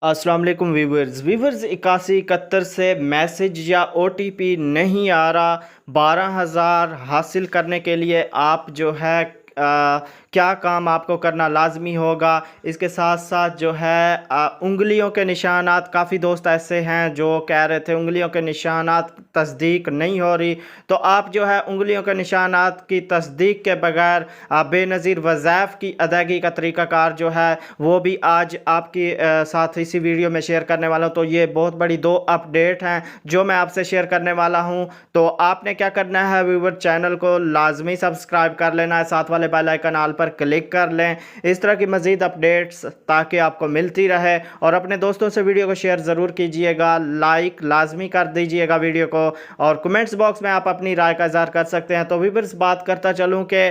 अस्सलाम वालेकुम वीवर्स 8171 से मैसेज या ओटीपी नहीं आ रहा। 12,000 हासिल करने के लिए आप जो है क्या काम आपको करना लाजमी होगा। इसके साथ साथ जो है उंगलियों के निशानात, काफ़ी दोस्त ऐसे हैं जो कह रहे थे उंगलियों के निशानात तस्दीक नहीं हो रही, तो आप जो है उंगलियों के निशानात की तस्दीक के बगैर बेनज़ीर वज़ाइफ की अदायगी का तरीक़ाकार जो है वो भी आज आपके साथ इसी वीडियो में शेयर करने वाला हूँ। तो ये बहुत बड़ी 2 अपडेट हैं जो मैं आपसे शेयर करने वाला हूँ। तो आपने क्या करना है व्यूवर, चैनल को लाजमी सब्सक्राइब कर लेना है, साथ वाले बेल आइकन ऑल पर क्लिक कर लें इस तरह की मज़ीद अपडेट्स ताकि आपको मिलती रहे। और अपने दोस्तों से वीडियो को शेयर ज़रूर कीजिएगा, लाइक लाजमी कर दीजिएगा वीडियो को, और कमेंट्स बॉक्स में आप अपनी राय का इज़हार कर सकते हैं। तो व्यूअर्स, बात करता चलूँ कि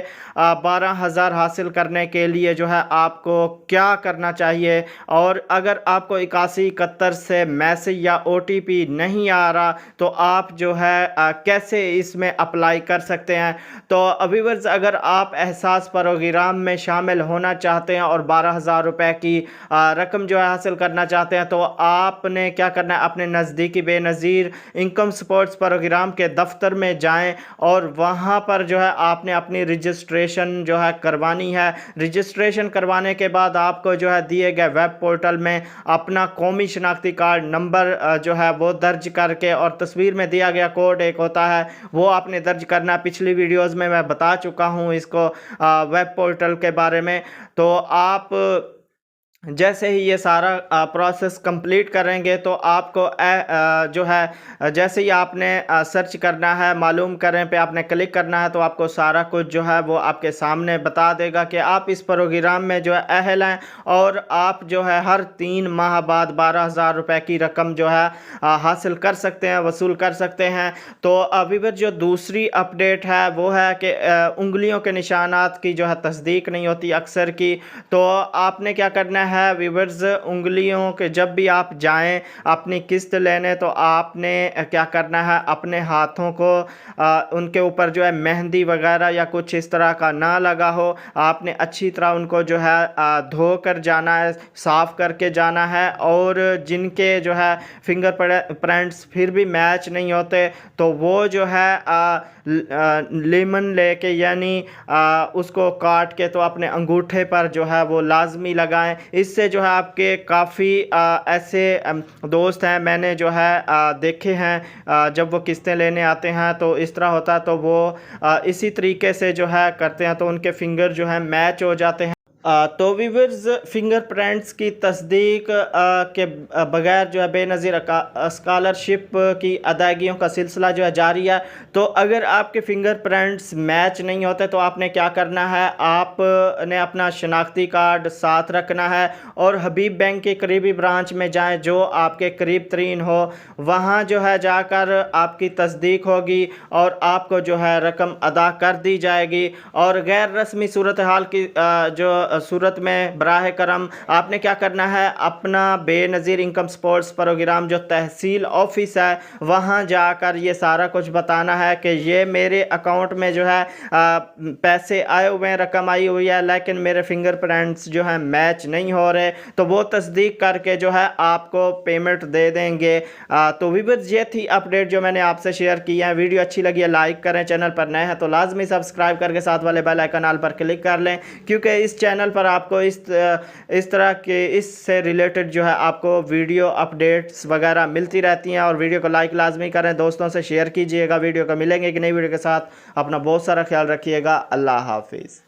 12,000 हासिल करने के लिए जो है आपको क्या करना चाहिए, और अगर आपको 8171 से मैसेज या ओटीपी नहीं आ रहा तो आप जो है कैसे इसमें अप्लाई कर सकते हैं। तो व्यूअर्स, अगर आप एहसास प्रोग्राम में शामिल होना चाहते हैं और 12,000 रुपए की रकम जो है हासिल करना चाहते हैं, तो आपने क्या करना है, अपने नज़दीकी बेनज़ीर इनकम सपोर्ट्स प्रोग्राम के दफ्तर में जाएं और वहां पर जो है आपने अपनी रजिस्ट्रेशन जो है करवानी है। रजिस्ट्रेशन करवाने के बाद आपको जो है दिए गए वेब पोर्टल में अपना कौमी शनाख्ती कार्ड नंबर जो है वो दर्ज करके, और तस्वीर में दिया गया कोड एक होता है वो आपने दर्ज करना। पिछली वीडियोस में मैं बता चुका हूँ इसको वेब पोर्टल के बारे में। तो आप जैसे ही ये सारा प्रोसेस कंप्लीट करेंगे तो आपको जो है जैसे ही आपने सर्च करना है, मालूम करें पे आपने क्लिक करना है, तो आपको सारा कुछ जो है वो आपके सामने बता देगा कि आप इस प्रोग्राम में जो है अहल हैं, और आप जो है हर 3 माह बाद 12,000 रुपये की रकम जो है हासिल कर सकते हैं, वसूल कर सकते हैं। तो अभी भी जो दूसरी अपडेट है वो है कि उंगलियों के निशानात की जो है तस्दीक नहीं होती अक्सर की। तो आपने क्या करना है व्यूअर्स, उंगलियों के जब भी आप जाएं अपनी किस्त लेने, तो आपने क्या करना है, अपने हाथों को उनके ऊपर जो है मेहंदी वगैरह या कुछ इस तरह का ना लगा हो, आपने अच्छी तरह उनको जो है धो कर जाना है, साफ करके जाना है। और जिनके जो है फिंगर प्रिंट्स फिर भी मैच नहीं होते, तो वो जो है लेमन लेके यानी उसको काट के तो अपने अंगूठे पर जो है वो लाजमी लगाएं। इससे जो है आपके काफ़ी ऐसे दोस्त हैं, मैंने जो है देखे हैं, जब वो किस्तें लेने आते हैं तो इस तरह होता है, तो वो इसी तरीके से जो है करते हैं, तो उनके फिंगर जो है मैच हो जाते हैं। तो व्यूअर्स, फिंगरप्रिंट्स की तस्दीक के बगैर जो है बेनज़ीर स्कॉलरशिप की अदायगियों का सिलसिला जो है जारी है। तो अगर आपके फिंगरप्रिंट्स मैच नहीं होते तो आपने क्या करना है, आपने अपना शनाख्ती कार्ड साथ रखना है और हबीब बैंक के करीबी ब्रांच में जाएं जो आपके करीब तरीन हो। वहाँ जो है जाकर आपकी तस्दीक होगी और आपको जो है रकम अदा कर दी जाएगी। और गैर रस्मी सूरत हाल की जो सूरत में बराह करम आपने क्या करना है, अपना बेनज़ीर इनकम सपोर्ट्स प्रोग्राम जो तहसील ऑफिस है वहाँ जाकर ये सारा कुछ बताना है कि ये मेरे अकाउंट में जो है पैसे आए हुए हैं, रकम आई हुई है, लेकिन मेरे फिंगरप्रिंट्स जो है मैच नहीं हो रहे। तो वो तस्दीक करके जो है आपको पेमेंट दे देंगे। तो व्यूअर्स, ये थी अपडेट जो मैंने आपसे शेयर की है। वीडियो अच्छी लगी है लाइक करें, चैनल पर नए हैं तो लाजमी सब्सक्राइब करके साथ वाले बेल आइकन ऑल पर क्लिक कर लें, क्योंकि इस चैनल पर आपको इस तरह के इससे रिलेटेड जो है आपको वीडियो अपडेट्स वगैरह मिलती रहती हैं। और वीडियो को लाइक लाजमी करें, दोस्तों से शेयर कीजिएगा वीडियो को। मिलेंगे कि नई वीडियो के साथ, अपना बहुत सारा ख्याल रखिएगा। अल्लाह हाफिज़।